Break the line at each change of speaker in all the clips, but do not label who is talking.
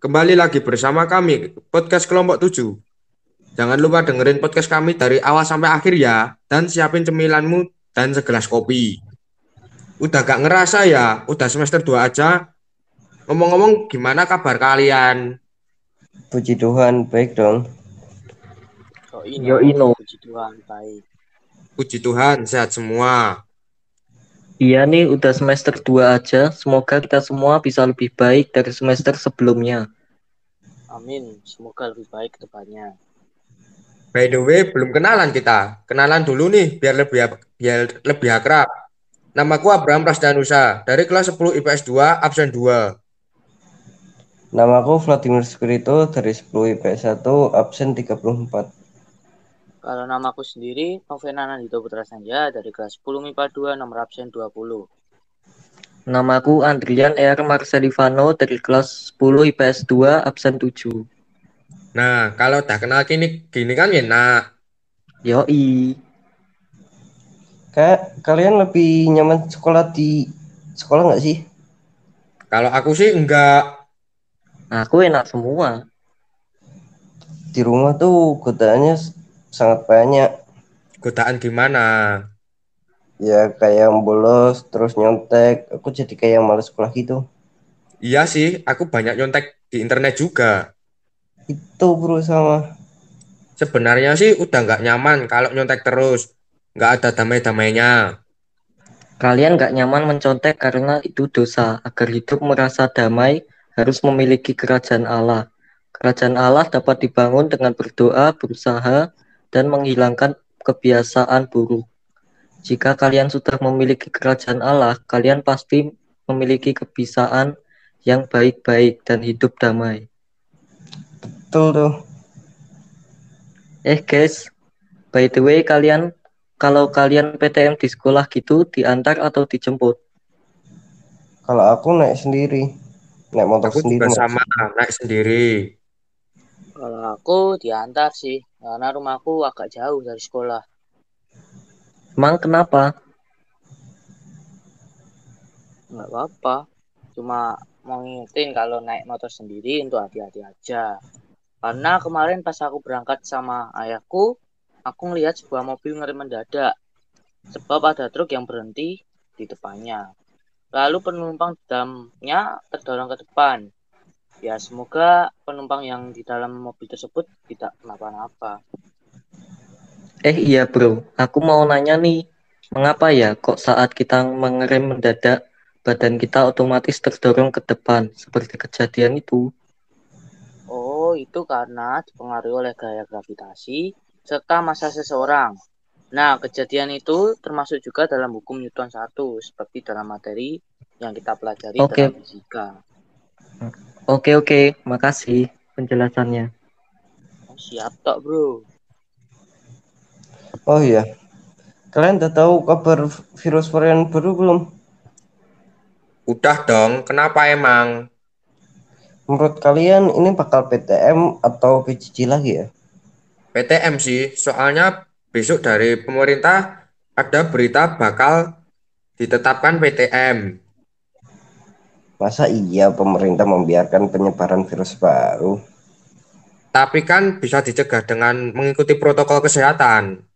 Kembali lagi bersama kami, podcast kelompok 7. Jangan lupa dengerin podcast kami dari awal sampai akhir ya, dan siapin cemilanmu dan segelas kopi. Udah gak ngerasa ya, udah semester 2 aja. Ngomong-ngomong, gimana kabar kalian?
Puji Tuhan, baik dong.
Oh
Yo
ino,
Ino,
puji Tuhan, baik.
Puji Tuhan, sehat semua.
iya nih udah semester 2 aja. Semoga kita semua bisa lebih baik dari semester sebelumnya.
Amin, semoga lebih baik ke depannya.
By the way, belum kenalan kita. Kenalan dulu nih, biar lebih akrab. Namaku Abraham Prasdanusa, dari kelas 10 IPS 2, absen 2.
Namaku Vladimir Spirito dari 10 IPS 1, absen 34.
Kalau namaku sendiri, Novena Nandito Putra Sanja dari kelas 10 MIPA 2, nomor absen 20.
Namaku Andrian R. Marcelivano dari kelas 10 IPS 2, absen 7.
Nah, kalau udah kenal gini kan enak.
Yoi.
Kayak kalian lebih nyaman sekolah di sekolah nggak sih?
Kalau aku sih enggak.
Aku enak semua.
Di rumah tuh godaannya sangat banyak.
Godaan gimana?
Ya kayak yang bolos, terus nyontek. Aku jadi kayak males sekolah gitu.
Iya sih, aku banyak nyontek di internet juga.
Itu bro sama.
Sebenarnya sih udah nggak nyaman kalau nyontek terus. Nggak ada damai-damainya.
Kalian gak nyaman mencontek karena itu dosa. Agar hidup merasa damai, harus memiliki kerajaan Allah. Kerajaan Allah dapat dibangun dengan berdoa, berusaha, dan menghilangkan kebiasaan buruk. Jika kalian sudah memiliki kerajaan Allah, kalian pasti memiliki kebiasaan yang baik-baik dan hidup damai.
Betul tuh.
Guys, by the way kalau kalian PTM di sekolah gitu, diantar atau dijemput?
Kalau aku naik sendiri. Naik motor
Aku
sendiri
juga sama,
maksudnya.
naik sendiri.
Kalau aku diantar sih, karena rumahku agak jauh dari sekolah.
Emang kenapa?
Nggak apa-apa, cuma mau ngingetin kalau naik motor sendiri untuk hati-hati aja. Karena kemarin pas aku berangkat sama ayahku, aku ngelihat sebuah mobil ngerem mendadak. Sebab ada truk yang berhenti di depannya. Lalu penumpang di dalamnya terdorong ke depan. Ya semoga penumpang yang di dalam mobil tersebut tidak kenapa-napa.
Iya bro, aku mau nanya nih, mengapa ya kok saat kita mengerem mendadak, badan kita otomatis terdorong ke depan, seperti kejadian itu?
Oh, itu karena dipengaruhi oleh gaya gravitasi serta massa seseorang. Nah, kejadian itu termasuk juga dalam hukum Newton 1, seperti dalam materi yang kita pelajari dalam
Oke,
fisika.
oke, makasih penjelasannya.
Oh, siap tok, bro.
Oh iya. Kalian udah tahu kabar virus varian baru belum?
Udah dong, kenapa emang?
Menurut kalian ini bakal PTM atau PJJ lagi ya?
PTM sih, soalnya besok dari pemerintah ada berita bakal ditetapkan PTM.
Masa iya pemerintah membiarkan penyebaran virus baru?
Tapi kan bisa dicegah dengan mengikuti protokol kesehatan.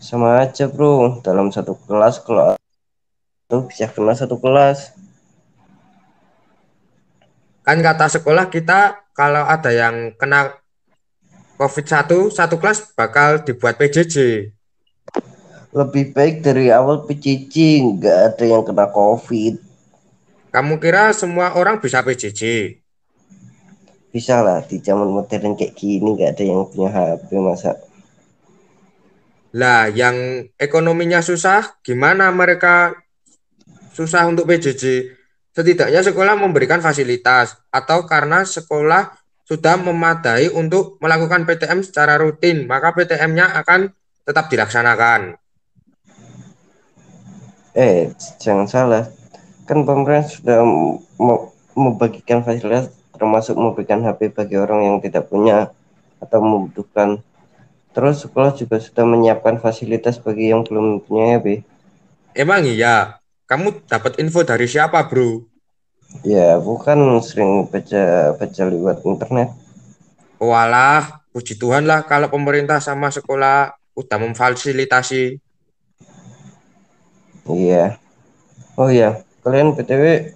Sama aja bro, dalam satu kelas kalau itu bisa kena satu kelas.
Kan kata sekolah kita kalau ada yang kena COVID-1, satu kelas bakal dibuat PJJ.
Lebih baik dari awal PJJ, nggak ada yang kena COVID.
Kamu kira semua orang bisa PJJ?
Bisa lah, di zaman modern kayak gini nggak ada yang punya HP masa.
Lah, yang ekonominya susah, gimana mereka susah untuk PJJ? Setidaknya sekolah memberikan fasilitas, atau karena sekolah sudah memadai untuk melakukan PTM secara rutin, maka PTM-nya akan tetap dilaksanakan.
Jangan salah, kan pemerintah sudah membagikan fasilitas termasuk memberikan HP bagi orang yang tidak punya atau membutuhkan. Terus sekolah juga sudah menyiapkan fasilitas bagi yang belum punya HP.
Emang iya, kamu dapat info dari siapa, bro?
Ya, aku kan sering baca lewat internet.
Walah, puji Tuhan lah kalau pemerintah sama sekolah udah memfasilitasi.
Iya. Oh iya, kalian BTW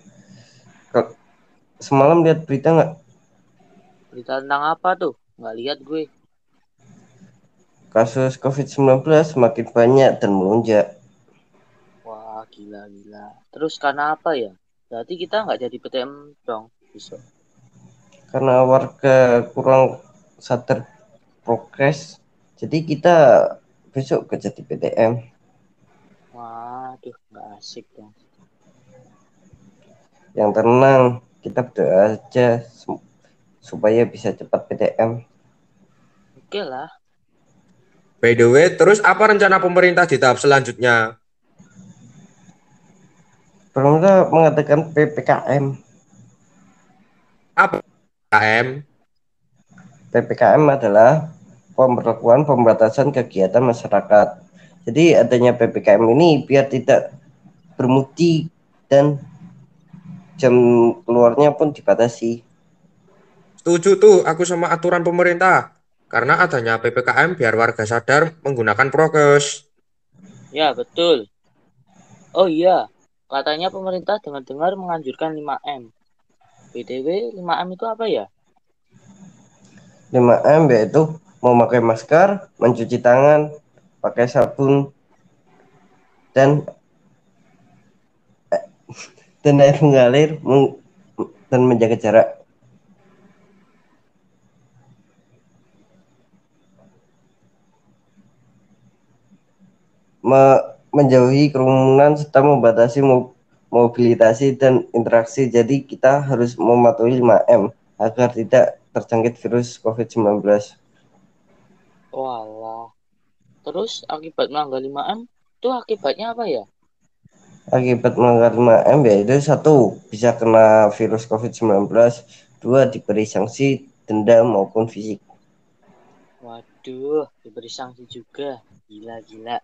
semalam lihat berita nggak?
Berita tentang apa tuh? Nggak lihat gue.
Kasus COVID-19 semakin banyak dan melonjak.
Wah, gila-gila. Terus karena apa ya? Berarti kita nggak jadi PTM dong besok.
Karena warga kurang sadar prokes. Jadi kita besok kerja di PTM.
Waduh, nggak asik dong.
Yang tenang, kita berdoa aja supaya bisa cepat PTM.
Oke lah.
By the way, terus apa rencana pemerintah di tahap selanjutnya?
Pemerintah mengatakan PPKM.
Apa KM?
PPKM adalah pemberlakuan pembatasan kegiatan masyarakat. Jadi adanya PPKM ini biar tidak bermudik dan jam keluarnya pun dibatasi.
Setuju tuh aku sama aturan pemerintah. Karena adanya PPKM biar warga sadar menggunakan prokes.
Ya, betul. Oh iya, katanya pemerintah dengar-dengar menganjurkan 5M. BTW, 5M itu apa ya?
5M yaitu memakai masker, mencuci tangan, pakai sabun dan air mengalir dan menjaga jarak. Menjauhi kerumunan serta membatasi mobilitasi dan interaksi. Jadi kita harus mematuhi 5M agar tidak terjangkit virus COVID-19.
Walah. Terus akibat melanggar 5M, itu akibatnya apa ya?
Akibat melanggar 5M yaitu 1. Bisa kena virus COVID-19, 2. Diberi sanksi denda maupun fisik.
Waduh, diberi sanksi juga. Gila-gila.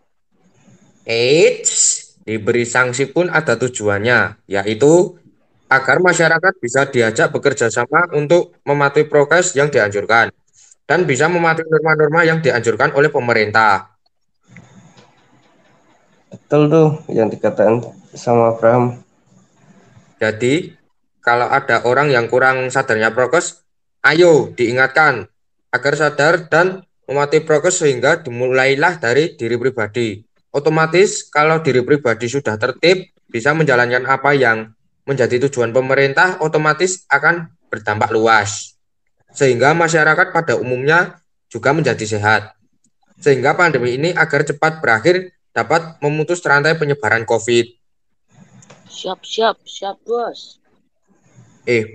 Eits, diberi sanksi pun ada tujuannya, yaitu agar masyarakat bisa diajak bekerja sama untuk mematuhi prokes yang dianjurkan dan bisa mematuhi norma-norma yang dianjurkan oleh pemerintah.
Betul tuh yang dikatakan sama Abraham.
Jadi, kalau ada orang yang kurang sadarnya prokes, ayo diingatkan agar sadar dan mematuhi prokes sehingga dimulailah dari diri pribadi. Otomatis kalau diri pribadi sudah tertib, bisa menjalankan apa yang menjadi tujuan pemerintah, otomatis akan berdampak luas. Sehingga masyarakat pada umumnya juga menjadi sehat. Sehingga pandemi ini agar cepat berakhir dapat memutus rantai penyebaran COVID.
Siap, bos.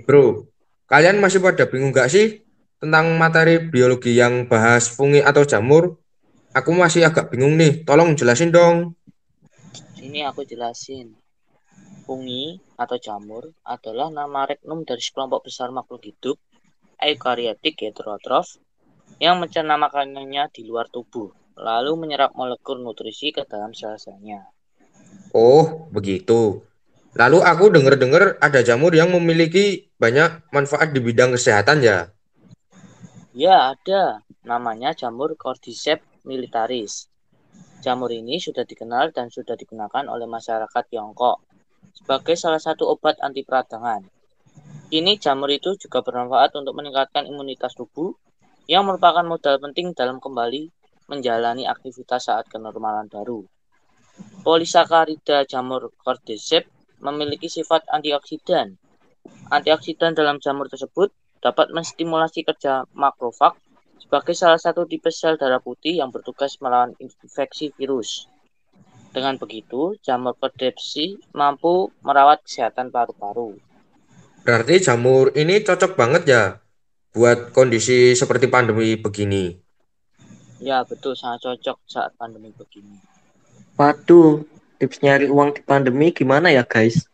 Bro, kalian masih pada bingung gak sih tentang materi biologi yang bahas fungi atau jamur? Aku masih agak bingung nih, tolong jelasin dong.
Ini aku jelasin. Fungi atau jamur adalah nama regnum dari sekelompok besar makhluk hidup eukariotik heterotrof yang mencerna makanannya di luar tubuh, lalu menyerap molekul nutrisi ke dalam sel-selnya.
Oh, begitu. Lalu aku dengar-dengar ada jamur yang memiliki banyak manfaat di bidang kesehatan ya.
Ya, ada. Namanya jamur Cordyceps militaris. Jamur ini sudah dikenal dan sudah digunakan oleh masyarakat Tiongkok sebagai salah satu obat anti peradangan. Kini jamur itu juga bermanfaat untuk meningkatkan imunitas tubuh yang merupakan modal penting dalam kembali menjalani aktivitas saat kenormalan baru. Polisakarida jamur Cordyceps memiliki sifat antioksidan. Antioksidan dalam jamur tersebut dapat menstimulasi kerja makrofag sebagai salah satu tipe sel darah putih yang bertugas melawan infeksi virus. Dengan begitu, jamur Cordyceps mampu merawat kesehatan paru-paru.
Berarti jamur ini cocok banget ya buat kondisi seperti pandemi begini.
Ya, betul, sangat cocok saat pandemi begini.
Waduh, tips nyari uang di pandemi gimana ya guys?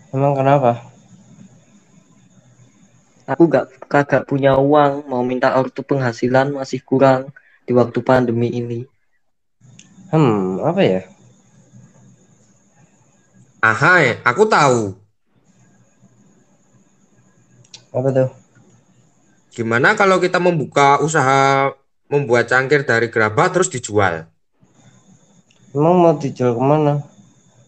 Emang kenapa?
Aku kagak punya uang, mau minta ortu penghasilan masih kurang di waktu pandemi ini.
Apa ya?
Ahai, aku tahu.
Apa tuh?
Gimana kalau kita membuka usaha membuat cangkir dari gerabah terus dijual?
Emang mau dijual kemana?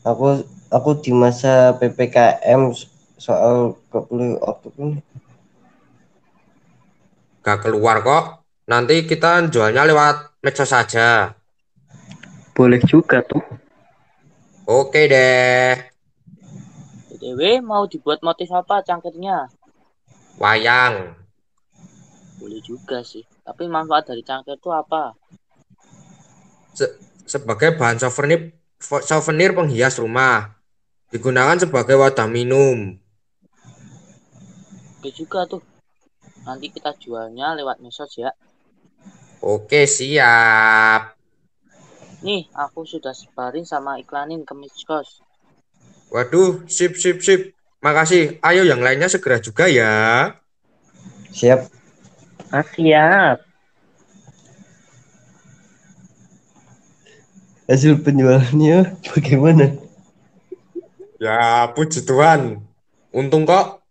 Aku di masa PPKM soal gak boleh aktif ini.
Gak keluar kok. Nanti kita jualnya lewat medsos saja.
Boleh juga tuh.
Oke deh.
BTW mau dibuat motif apa cangkirnya?
Wayang.
Boleh juga sih. Tapi manfaat dari cangkir itu apa?
Se- sebagai bahan souvenir penghias rumah. Digunakan sebagai wadah minum.
Oke juga tuh. Nanti kita jualnya lewat medsos ya.
Oke, siap.
Nih, aku sudah sebarin sama iklanin ke medsos.
Waduh, sip, sip, sip. Makasih. Ayo yang lainnya segera juga ya.
Siap.
Siap.
Hasil penjualannya bagaimana?
Ya, puji Tuhan. Untung kok.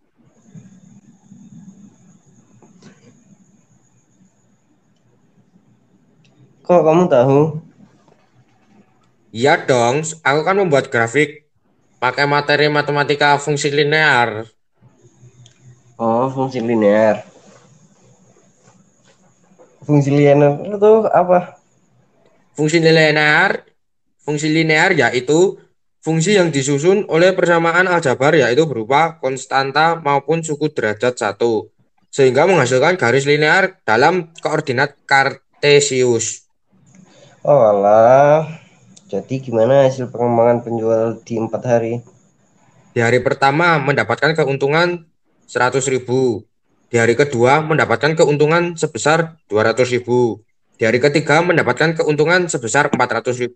Kok kamu tahu?
Iya dong, aku kan membuat grafik pakai materi matematika fungsi linear.
Oh, fungsi linear. Fungsi linear itu apa?
Fungsi linear, fungsi linear yaitu fungsi yang disusun oleh persamaan aljabar yaitu berupa konstanta maupun suku derajat satu, sehingga menghasilkan garis linear dalam koordinat kartesius.
Oh alah. Jadi gimana hasil pengembangan penjual di 4 hari?
Di hari pertama mendapatkan keuntungan 100.000. Di hari kedua mendapatkan keuntungan sebesar 200.000. Di hari ketiga mendapatkan keuntungan sebesar 400.000.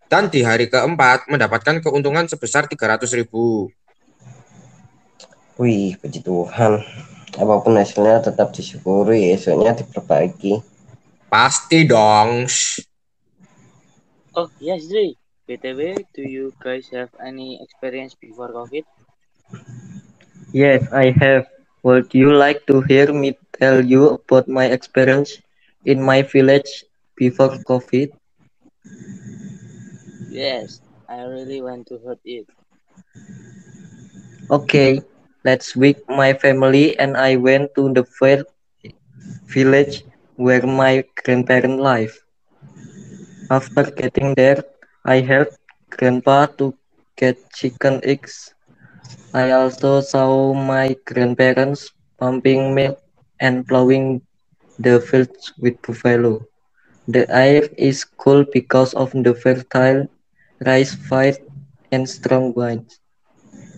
Dan di hari keempat mendapatkan keuntungan sebesar 300.000.
Wih, puji Tuhan. Apapun hasilnya tetap disyukuri, esoknya diperbaiki.
Pasti dong.
Oh yes, Dri. BTW, do you guys have any experience before COVID?
Yes, I have. Would you like to hear me tell you about my experience in my village before COVID?
Yes, I really want to hear it.
Okay, last week my family and I went to the village where my grandparents live. After getting there, I helped grandpa to get chicken eggs. I also saw my grandparents pumping milk and plowing the fields with buffalo. The air is cool because of the fertile rice field and strong winds.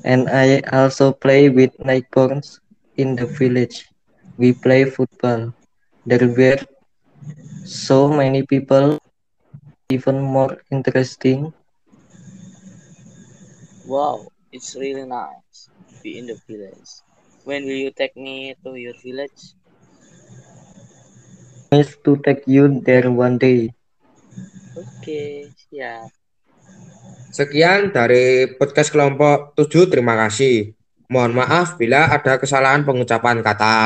And I also play with neighbors in the village. We play football. There were so many people, even more interesting.
Wow, it's really nice to be in the village. When will you take me to your village?
Nice to take you there one day.
Oke, siap.
Sekian dari podcast kelompok 7. Terima kasih. Mohon maaf bila ada kesalahan pengucapan kata.